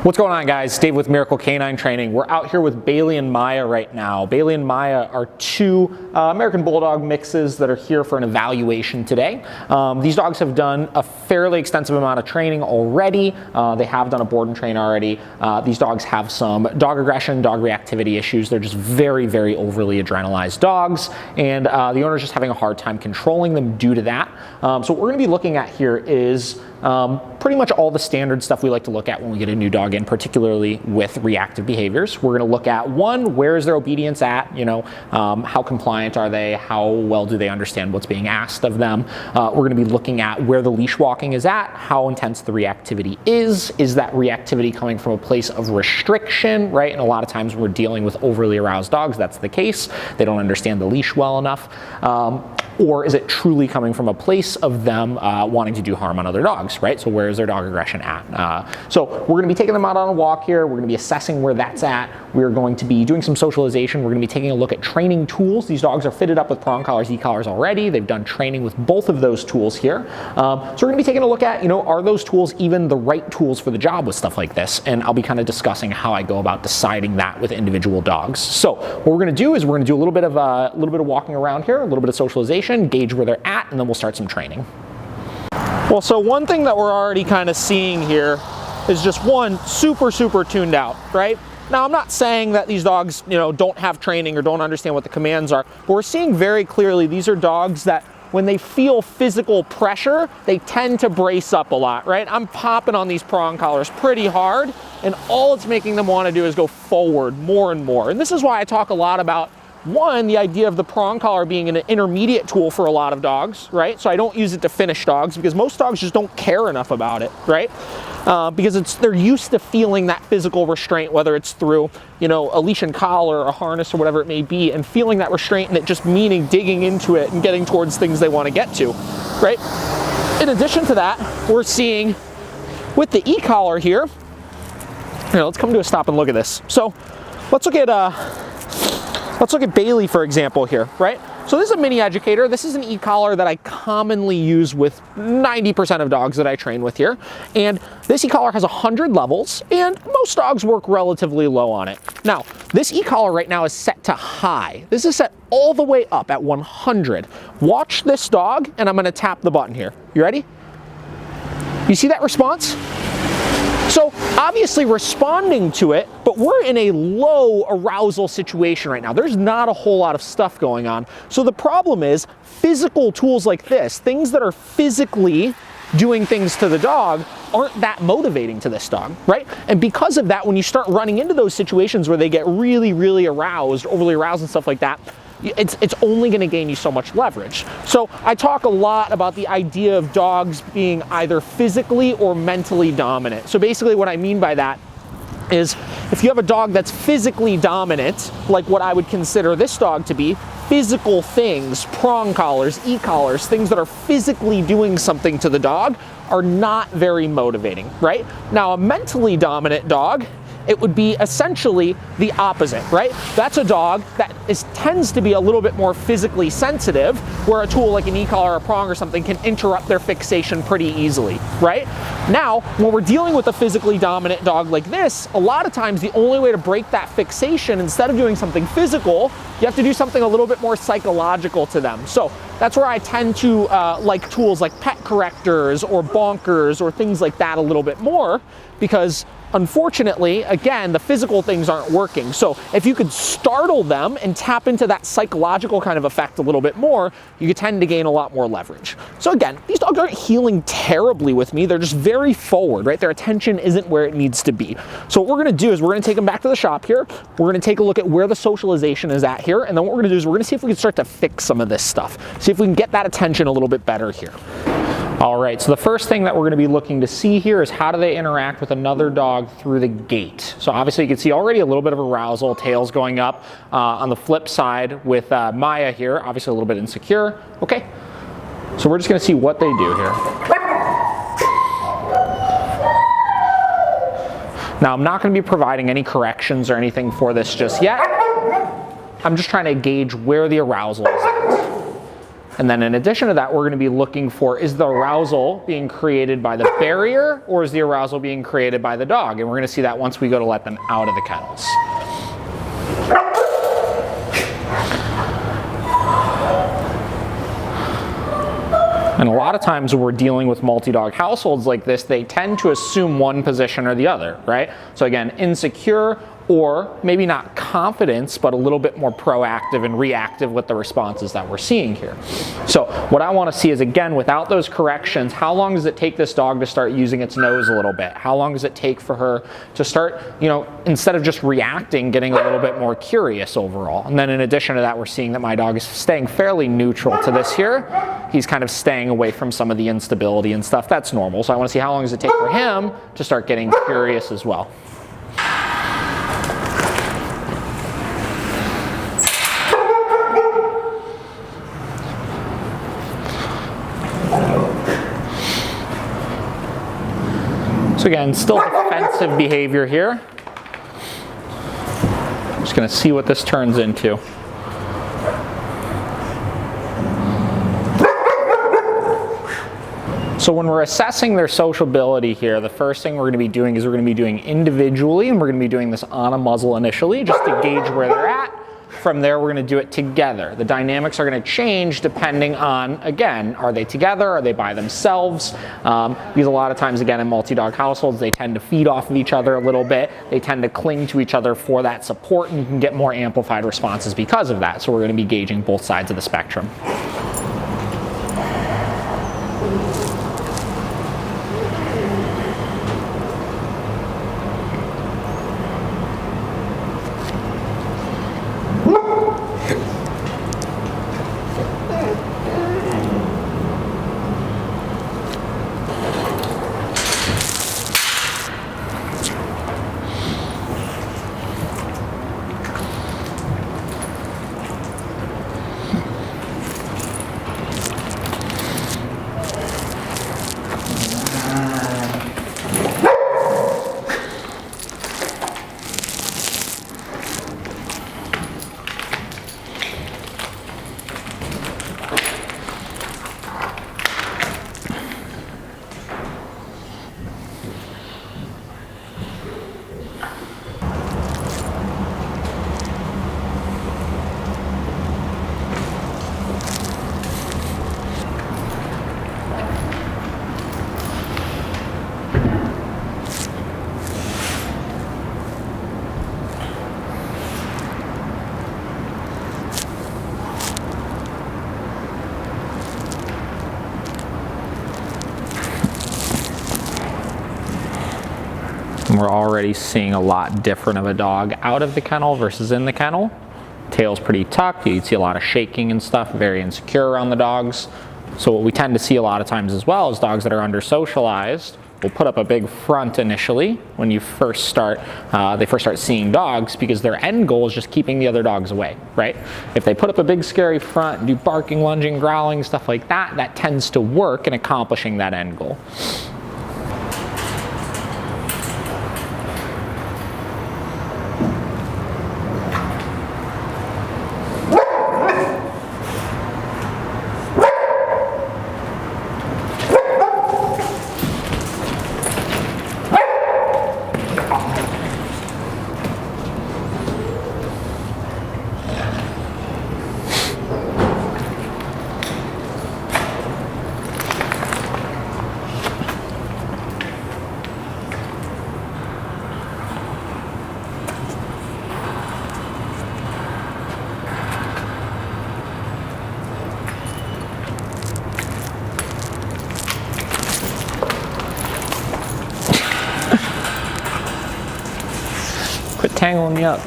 What's going on, guys? Dave with Miracle Canine Training. We're out here with Bailey and Maya right now. Bailey and Maya are two American Bulldog mixes that are here for an evaluation today. These dogs have done a fairly extensive amount of training already. They have done a board and train already. These dogs have some dog aggression, dog reactivity issues. They're just very, very overly adrenalized dogs, and the owner's just having a hard time controlling them due to that. So what we're going to be looking at here is pretty much all the standard stuff we like to look at when we get a new dog in, particularly with reactive behaviors. We're going to look at, one, where is their obedience at? How compliant are they? How well do they understand what's being asked of them? We're going to be looking at where the leash walking is at, how intense the reactivity is. Is that reactivity coming from a place of restriction, right? And a lot of times when we're dealing with overly aroused dogs, that's the case. They don't understand the leash well enough. Or is it truly coming from a place of them wanting to do harm on other dogs, right? So where is their dog aggression at? So we're going to be taking them out on a walk here. We're going to be assessing where that's at. We're going to be doing some socialization. We're going to be taking a look at training tools. These dogs are fitted up with prong collars, e-collars already. They've done training with both of those tools here. So we're going to be taking a look at, are those tools even the right tools for the job with stuff like this? And I'll be kind of discussing how I go about deciding that with individual dogs. So what we're going to do is we're going to do a little bit of walking around here, a little bit of socialization, gauge where they're at, and then we'll start some training. Well, so one thing that we're already kind of seeing here is just one, super tuned out, right? Now, I'm not saying that these dogs, don't have training or don't understand what the commands are, but we're seeing very clearly these are dogs that when they feel physical pressure, they tend to brace up a lot, right? I'm popping on these prong collars pretty hard, and all it's making them want to do is go forward more and more. And this is why I talk a lot about, one, the idea of the prong collar being an intermediate tool for a lot of dogs, right? So I don't use it to finish dogs because most dogs just don't care enough about it, right? Because they're used to feeling that physical restraint, whether it's through, a leash and collar, or a harness, or whatever it may be, and feeling that restraint, and it just meaning digging into it and getting towards things they want to get to, right? In addition to that, we're seeing with the e-collar here, let's come to a stop and look at this. So let's look at Bailey, for example, here, right? So this is a mini educator. This is an e-collar that I commonly use with 90% of dogs that I train with here. And this e-collar has 100 levels, and most dogs work relatively low on it. Now, this e-collar right now is set to high. This is set all the way up at 100. Watch this dog, and I'm gonna tap the button here. You ready? You see that response? So obviously responding to it, but we're in a low arousal situation right now. There's not a whole lot of stuff going on. So the problem is physical tools like this, things that are physically doing things to the dog, aren't that motivating to this dog, right? And because of that, when you start running into those situations where they get really aroused, overly aroused and stuff like that, it's only going to gain you so much leverage. So I talk a lot about the idea of dogs being either physically or mentally dominant. So basically what I mean by that is if you have a dog that's physically dominant, like what I would consider this dog to be, physical things, prong collars, e-collars, things that are physically doing something to the dog are not very motivating, right? Now, a mentally dominant dog, it would be essentially the opposite, right? That's a dog that tends to be a little bit more physically sensitive, where a tool like an e-collar or a prong or something can interrupt their fixation pretty easily, right? Now, when we're dealing with a physically dominant dog like this, a lot of times the only way to break that fixation, instead of doing something physical, you have to do something a little bit more psychological to them. So that's where I tend to like tools like pet correctors or bonkers or things like that a little bit more, because unfortunately, again, the physical things aren't working. So if you could startle them and tap into that psychological kind of effect a little bit more, you could tend to gain a lot more leverage. So again, these dogs aren't healing terribly with me. They're just very forward, right? Their attention isn't where it needs to be. So what we're gonna do is we're gonna take them back to the shop here. We're gonna take a look at where the socialization is at here. And then what we're gonna do is we're gonna see if we can start to fix some of this stuff. See if we can get that attention a little bit better here. All right, so the first thing that we're going to be looking to see here is how do they interact with another dog through the gate. So obviously you can see already a little bit of arousal, tails going up. On the flip side with Maya here, obviously a little bit insecure. Okay, so we're just going to see what they do here. Now, I'm not going to be providing any corrections or anything for this just yet. I'm just trying to gauge where the arousal is at. And then in addition to that, we're going to be looking for, is the arousal being created by the barrier or is the arousal being created by the dog? And we're going to see that once we go to let them out of the kennels. And a lot of times when we're dealing with multi-dog households like this, they tend to assume one position or the other, right? So again, insecure, or maybe not confidence, but a little bit more proactive and reactive with the responses that we're seeing here. So what I want to see is, again, without those corrections, how long does it take this dog to start using its nose a little bit? How long does it take for her to start, instead of just reacting, getting a little bit more curious overall? And then in addition to that, we're seeing that my dog is staying fairly neutral to this here. He's kind of staying away from some of the instability and stuff. That's normal. So I want to see how long does it take for him to start getting curious as well. So again, still defensive behavior here. Just going to see what this turns into. So when we're assessing their sociability here, the first thing we're going to be doing is we're going to be doing individually, and we're going to be doing this on a muzzle initially, just to gauge where they're at. From there, we're going to do it together. The dynamics are going to change depending on, again, are they together? Are they by themselves? Because a lot of times, again, in multi-dog households, they tend to feed off of each other a little bit. They tend to cling to each other for that support, and you can get more amplified responses because of that. So we're going to be gauging both sides of the spectrum. And we're already seeing a lot different of a dog out of the kennel versus in the kennel. Tail's pretty tucked. You can see a lot of shaking and stuff, very insecure around the dogs. So what we tend to see a lot of times as well is dogs that are under socialized will put up a big front initially when you first start, they first start seeing dogs, because their end goal is just keeping the other dogs away, right? If they put up a big scary front and do barking, lunging, growling, stuff like that, that tends to work in accomplishing that end goal. Quit tangling me up.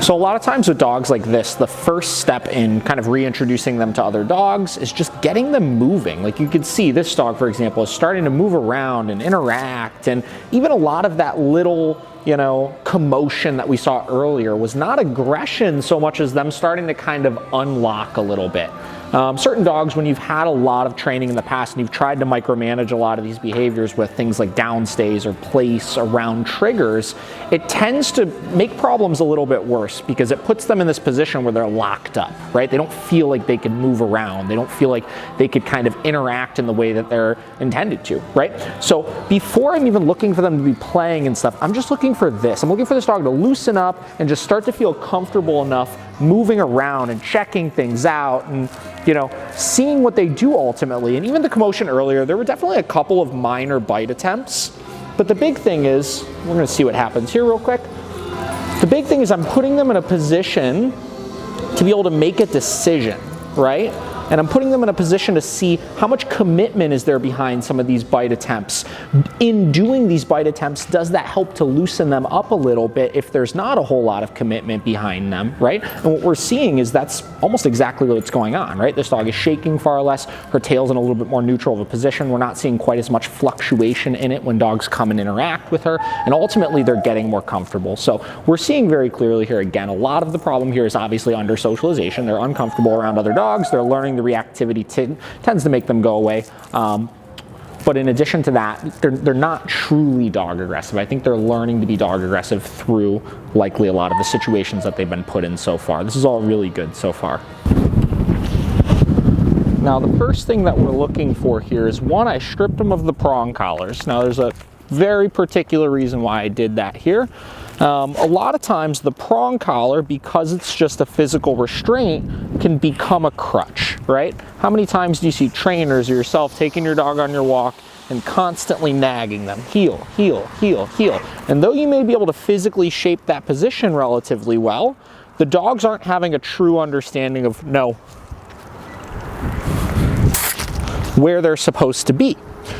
So a lot of times with dogs like this, the first step in kind of reintroducing them to other dogs is just getting them moving. Like you can see this dog, for example, is starting to move around and interact, and even a lot of that little, you know, commotion that we saw earlier was not aggression so much as them starting to kind of unlock a little bit. Certain dogs, when you've had a lot of training in the past and you've tried to micromanage a lot of these behaviors with things like downstays or place around triggers, it tends to make problems a little bit worse because it puts them in this position where they're locked up, right? They don't feel like they can move around. They don't feel like they could kind of interact in the way that they're intended to, right? So before I'm even looking for them to be playing and stuff, I'm just looking for this. I'm looking for this dog to loosen up and just start to feel comfortable enough moving around and checking things out and, you know, seeing what they do ultimately. And even the commotion earlier, there were definitely a couple of minor bite attempts. But the big thing is, we're going to see what happens here real quick. The big thing is I'm putting them in a position to be able to make a decision, right? And I'm putting them in a position to see how much commitment is there behind some of these bite attempts. In doing these bite attempts, does that help to loosen them up a little bit if there's not a whole lot of commitment behind them, right? And what we're seeing is that's almost exactly what's going on, right? This dog is shaking far less, her tail's in a little bit more neutral of a position. We're not seeing quite as much fluctuation in it when dogs come and interact with her, and ultimately they're getting more comfortable. So we're seeing very clearly here, again, a lot of the problem here is obviously under socialization. They're uncomfortable around other dogs, they're learning the reactivity tends to make them go away. But in addition to that, they're not truly dog aggressive. I think they're learning to be dog aggressive through likely a lot of the situations that they've been put in so far. This is all really good so far. Now the first thing that we're looking for here is, one, I stripped them of the prong collars. Now there's a very particular reason why I did that here. A lot of times the prong collar, because it's just a physical restraint, can become a crutch, right? How many times do you see trainers or yourself taking your dog on your walk and constantly nagging them? Heel, heel, heel, heel. And though you may be able to physically shape that position relatively well, the dogs aren't having a true understanding of, no, where they're supposed to be.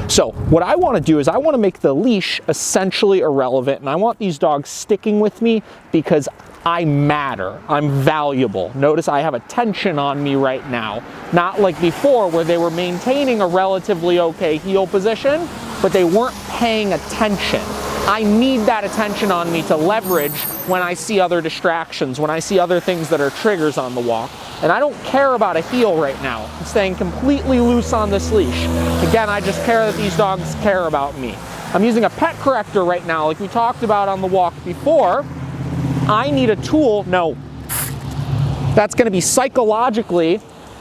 So what I want to do is I want to make the leash essentially irrelevant, and I want these dogs sticking with me because I matter, I'm valuable. Notice I have attention on me right now. Not like before where they were maintaining a relatively okay heel position, but they weren't paying attention. I need that attention on me to leverage when I see other distractions, when I see other things that are triggers on the walk. And I don't care about a heel right now. I'm staying completely loose on this leash. Again, I just care that these dogs care about me. I'm using a pet corrector right now, like we talked about on the walk before. I need a tool, no, that's gonna be psychologically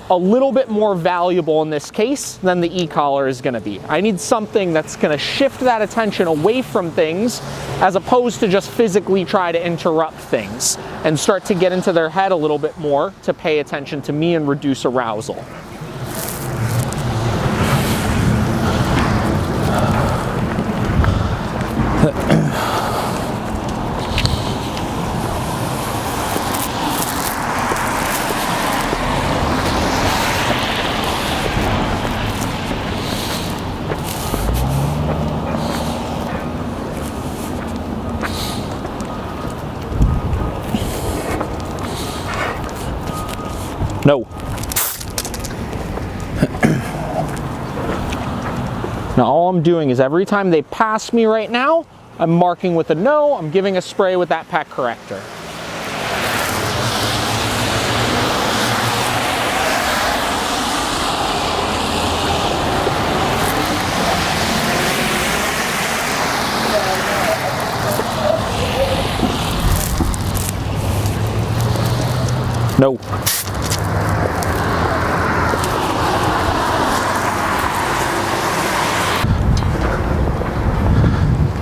a little bit more valuable in this case than the e-collar is gonna be. I need something that's gonna shift that attention away from things as opposed to just physically try to interrupt things and start to get into their head a little bit more to pay attention to me and reduce arousal. No. Now all I'm doing is every time they pass me right now, I'm marking with a no, I'm giving a spray with that pet corrector. No.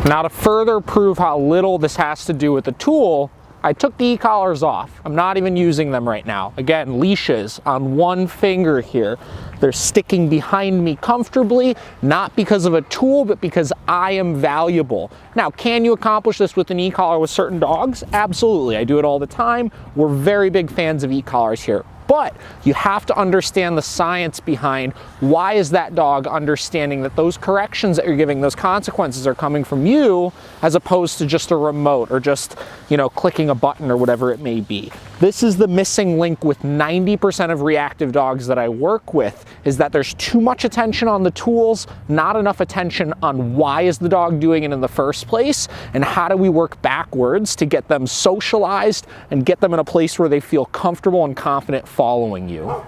Now to further prove how little this has to do with the tool, I took the e-collars off. I'm not even using them right now. Again, leashes on one finger here. They're sticking behind me comfortably, not because of a tool, but because I am valuable. Now, can you accomplish this with an e-collar with certain dogs? Absolutely, I do it all the time. We're very big fans of e-collars here. But you have to understand the science behind why is that dog understanding that those corrections that you're giving, those consequences are coming from you as opposed to just a remote or just, you know, clicking a button or whatever it may be. This is the missing link with 90% of reactive dogs that I work with, is that there's too much attention on the tools, not enough attention on why is the dog doing it in the first place, and how do we work backwards to get them socialized and get them in a place where they feel comfortable and confident following you.